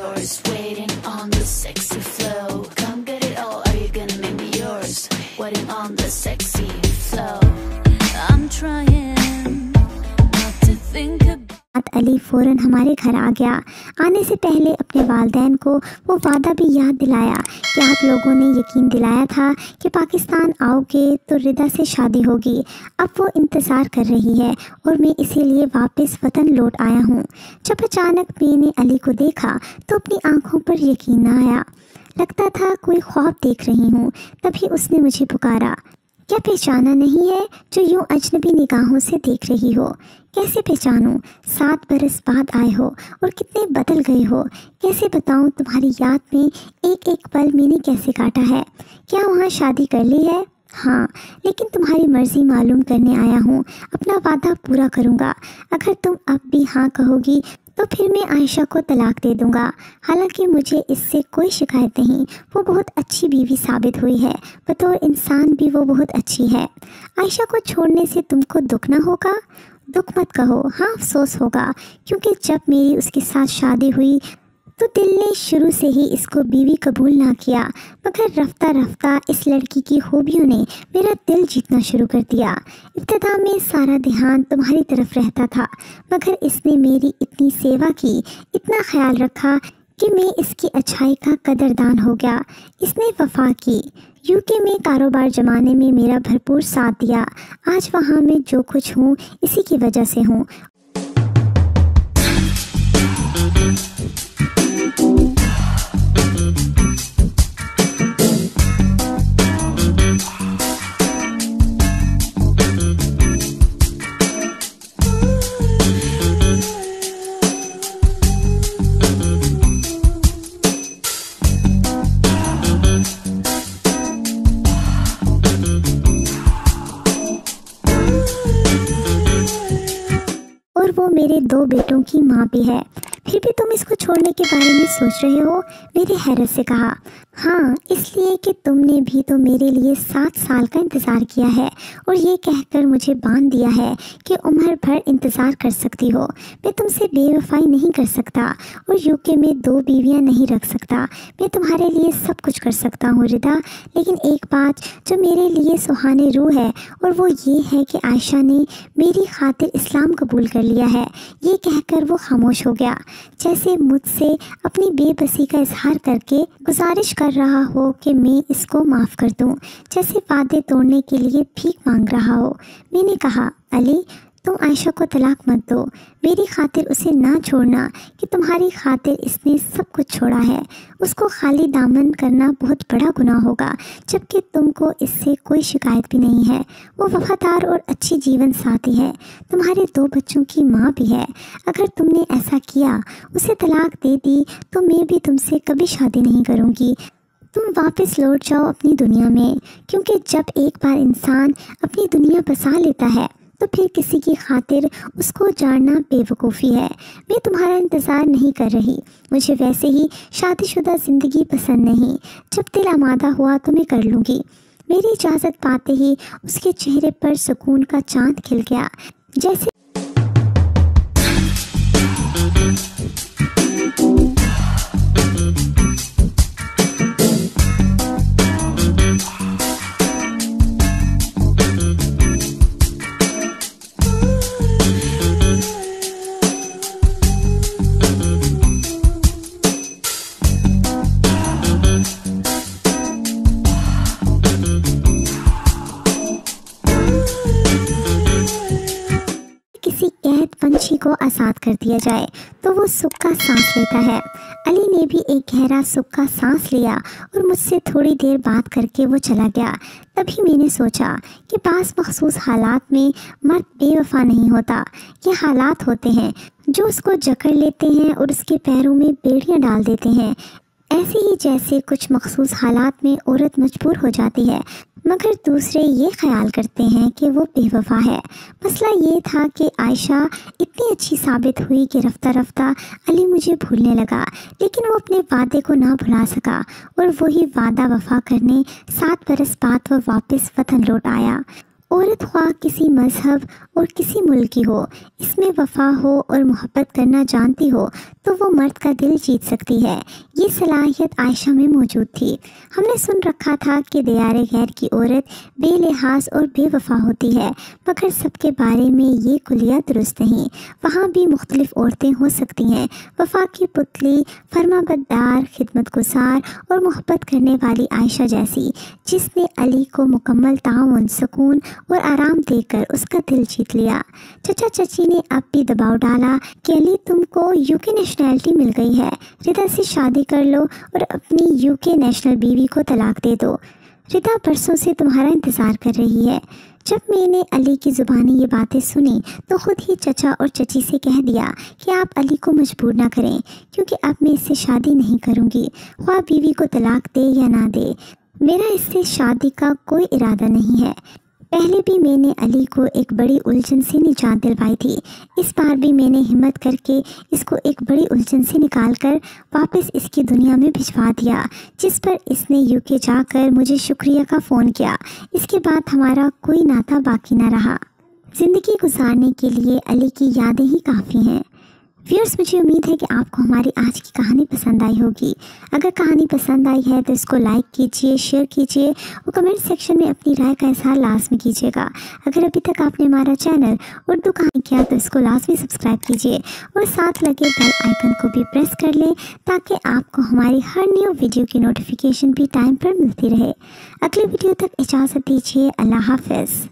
yours, waiting on the sexy flow. Come get it all, are you gonna make me yours? Waiting on the sexy flow. I'm trying not to think about. Ali फ़ौरन हमारे घर आ गया। आने से पहले अपने वालिदैन को वो वादा भी याद दिलाया कि आप लोगों ने यकीन दिलाया था कि पाकिस्तान आओगे तो रिदा से शादी होगी। अब वो इंतज़ार कर रही है और मैं इसीलिए वापस वतन लौट आया हूँ। जब अचानक मैंने अली को देखा तो अपनी आंखों पर यकीन न आया। लगता था कोई ख्वाब देख रही हूँ। तभी उसने मुझे पुकारा। क्या पहचाना नहीं है जो यूं अजनबी निगाहों से देख रही हो? कैसे पहचानूं? 7 बरस बाद आए हो और कितने बदल गए हो। कैसे बताऊं तुम्हारी याद में एक एक पल मैंने कैसे काटा है। क्या वहाँ शादी कर ली है? हाँ, लेकिन तुम्हारी मर्ज़ी मालूम करने आया हूँ। अपना वादा पूरा करूँगा। अगर तुम अब भी हाँ कहोगी तो फिर मैं आयशा को तलाक दे दूँगा। हालांकि मुझे इससे कोई शिकायत नहीं। वो बहुत अच्छी बीवी साबित हुई है। बतौर इंसान भी वो बहुत अच्छी है। आयशा को छोड़ने से तुमको दुख ना होगा? दुख मत कहो, हाँ अफसोस होगा, क्योंकि जब मेरी उसके साथ शादी हुई तो दिल ने शुरू से ही इसको बीवी कबूल ना किया, मगर रफ्ता रफ्ता इस लड़की की खूबियों ने मेरा दिल जीतना शुरू कर दिया। इब्तिदा में सारा ध्यान तुम्हारी तरफ रहता था, मगर इसने मेरी इतनी सेवा की, इतना ख्याल रखा कि मैं इसकी अच्छाई का कदरदान हो गया। इसने वफा की। यूके में कारोबार जमाने में मेरा भरपूर साथ दिया। आज वहाँ मैं जो कुछ हूँ इसी की वजह से हूँ। वो मेरे 2 बेटों की माँ भी है। फिर भी तुम इसको छोड़ने के बारे में सोच रहे हो? मैंने हैरत से कहा। हाँ, इसलिए कि तुमने भी तो मेरे लिए 7 साल का इंतज़ार किया है और ये कहकर मुझे बांध दिया है कि उम्र भर इंतज़ार कर सकती हो। मैं तुमसे बेवफाई नहीं कर सकता और यूके में 2 बीवियाँ नहीं रख सकता। मैं तुम्हारे लिए सब कुछ कर सकता हूँ रिदा, लेकिन एक बात जो मेरे लिए सुहाने रूह है और वो ये है कि आयशा ने मेरी खातिर इस्लाम कबूल कर लिया है। ये कहकर वो खामोश हो गया, जैसे मुझसे अपनी बेबसी का इजहार करके गुजारिश कर रहा हो कि मैं इसको माफ़ कर दूं, जैसे वादे तोड़ने के लिए भीख मांग रहा हो। मैंने कहा, अली तुम आयशा को तलाक मत दो। मेरी खातिर उसे ना छोड़ना कि तुम्हारी खातिर इसने सब कुछ छोड़ा है। उसको खाली दामन करना बहुत बड़ा गुनाह होगा, जबकि तुमको इससे कोई शिकायत भी नहीं है। वो वफादार और अच्छी जीवन साथी है, तुम्हारे 2 बच्चों की माँ भी है। अगर तुमने ऐसा किया, उसे तलाक दे दी, तो मैं भी तुमसे कभी शादी नहीं करूँगी। तुम वापस लौट जाओ अपनी दुनिया में, क्योंकि जब एक बार इंसान अपनी दुनिया बसा लेता है तो फिर किसी की खातिर उसको जानना बेवकूफ़ी है। मैं तुम्हारा इंतज़ार नहीं कर रही। मुझे वैसे ही शादीशुदा ज़िंदगी पसंद नहीं। जब दिल आमादा हुआ तो मैं कर लूँगी। मेरी इजाज़त पाते ही उसके चेहरे पर सुकून का चांद खिल गया, जैसे पंछी को आज़ाद कर दिया जाए तो वो सुख का सांस लेता है। अली ने भी एक गहरा सुख का सांस लिया और मुझसे थोड़ी देर बात करके वो चला गया। तभी मैंने सोचा कि पास मखसूस हालात में मर्द बेवफा नहीं होता। ये हालात होते हैं जो उसको जकड़ लेते हैं और उसके पैरों में बेड़ियां डाल देते हैं। ऐसे ही जैसे कुछ मखसूस हालात में औरत मजबूर हो जाती है, मगर दूसरे ये ख्याल करते हैं कि वो बेवफा है। मसला ये था कि आयशा इतनी अच्छी साबित हुई कि रफ्ता रफ्ता अली मुझे भूलने लगा, लेकिन वो अपने वादे को ना भुला सका और वही वादा वफा करने 7 बरस बाद वो वापस वतन लौट आया। औरत ख्वाह किसी मजहब और किसी मुल्क की हो, इसमें वफा हो और मोहब्बत करना जानती हो तो वो मर्द का दिल जीत सकती है। ये सलाहियत आयशा में मौजूद थी। हमने सुन रखा था कि दियारे गैर की औरत बेलिहाज और बेवफा होती है, मगर सबके बारे में ये कुलिया दुरुस्त नहीं। वहाँ भी मुख्तलिफ औरतें हो सकती हैं, वफा की पुतली, फरमाबरदार, खिदमतगुजार और मोहब्बत करने वाली आयशा जैसी, जिसने अली को मुकम्मल ताउन, सुकून और आराम देकर उसका दिल जीत लिया। चचा चची ने अब भी दबाव डाला कि अली तुमको यूके नेशनैलिटी मिल गई है, रिदा से शादी कर लो और अपनी यूके नेशनल बीवी को तलाक दे दो। रिदा बरसों से तुम्हारा इंतज़ार कर रही है। जब मैंने अली की ज़ुबानी ये बातें सुनी तो ख़ुद ही चचा और चची से कह दिया कि आप अली को मजबूर ना करें, क्योंकि अब मैं इससे शादी नहीं करूँगी, ख्वाह बीवी को तलाक दे या ना दे। मेरा इससे शादी का कोई इरादा नहीं है। पहले भी मैंने अली को एक बड़ी उलझन से निजात दिलवाई थी, इस बार भी मैंने हिम्मत करके इसको एक बड़ी उलझन से निकालकर वापस इसकी दुनिया में भिजवा दिया, जिस पर इसने यूके जाकर मुझे शुक्रिया का फ़ोन किया। इसके बाद हमारा कोई नाता बाकी ना रहा। ज़िंदगी गुजारने के लिए अली की यादें ही काफ़ी हैं। व्यूअर्स, मुझे उम्मीद है कि आपको हमारी आज की कहानी पसंद आई होगी। अगर कहानी पसंद आई है तो इसको लाइक कीजिए, शेयर कीजिए और कमेंट सेक्शन में अपनी राय का इजहार लाजमी कीजिएगा। अगर अभी तक आपने हमारा चैनल उर्दू कहानी किया तो इसको लाजमी सब्सक्राइब कीजिए और साथ लगे बेल आइकन को भी प्रेस कर लें, ताकि आपको हमारी हर न्यू वीडियो की नोटिफिकेशन भी टाइम पर मिलती रहे। अगले वीडियो तक इजाज़त दीजिए। अल्लाह हाफ़िज़।